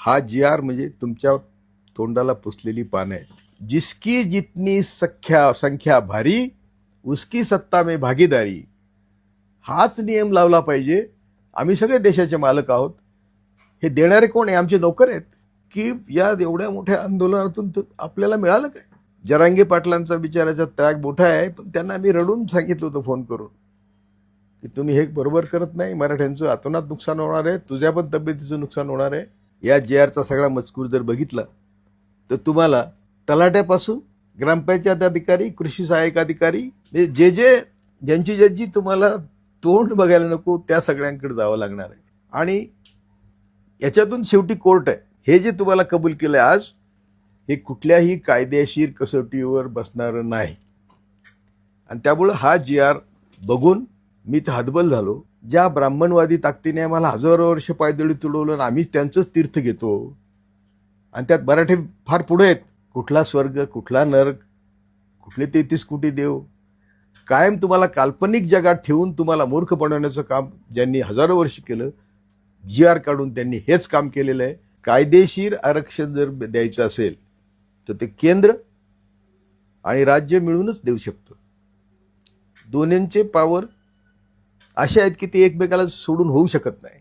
हा जी आर म्हणजे तुमच्या तोंडाला पुसलेली पानं आहे. जिसकी जितनी संख्या भारी उसकी सत्ता में भागीदारी, हाच नियम लावला पाहिजे. आम्ही सगळे देशाचे मालक आहोत. हे देणारे कोण आहे? आमचे नोकर आहेत. की या एवढ्या मोठ्या आंदोलनातून आपल्याला मिळालं काय? जरांगे पाटलांचा बिचाराचा त्याग मोठा आहे, पण त्यांना मी रडून सांगितलं होतं फोन करून की तुम्ही हे बरोबर करत नाही. मराठ्यांचं अतोनात नुकसान होणार आहे, तुझ्या पण तब्येतीचं नुकसान होणार आहे. या जे आरचा सगळा मजकूर जर बघितला तर तुम्हाला तलाट्यापासून ग्रामपंचायत अधिकारी, कृषी सहाय्यक अधिकारी, ज्यांची तुम्हाला तोंड बघायला नको त्या सगळ्यांकडे जावं लागणार आहे. आणि याच्यातून शेवटी कोर्ट आहे. हे जे तुम्हाला कबूल केलंय आज, हे कुठल्याही कायदेशीर कसोटीवर बसणार नाही. आणि त्यामुळं हा जी आर बघून मी तर हतबल झालो. ज्या ब्राह्मणवादी ताकदीने आम्हाला हजारो वर्ष पायदळी तुडवलं, आम्ही त्यांचंच तीर्थ घेतो. आणि त्यात मराठी फार पुढे आहेत. कुठला स्वर्ग, कुठला नरक, कुठले 33 कोटी देव, कायम तुम्हाला काल्पनिक जगात ठेवून तुम्हाला मूर्ख बनवण्याचं काम ज्यांनी हजारो वर्ष केलं, जी आर काढून त्यांनी हेच काम केलेलं आहे. कायदेशीर आरक्षण जर द्यायचं असेल तर ते केंद्र आणि राज्य मिळूनच देऊ शकतं. दोन्हींचे पॉवर असे आहेत की ते एकमेकाला सोडून होऊ शकत नाही.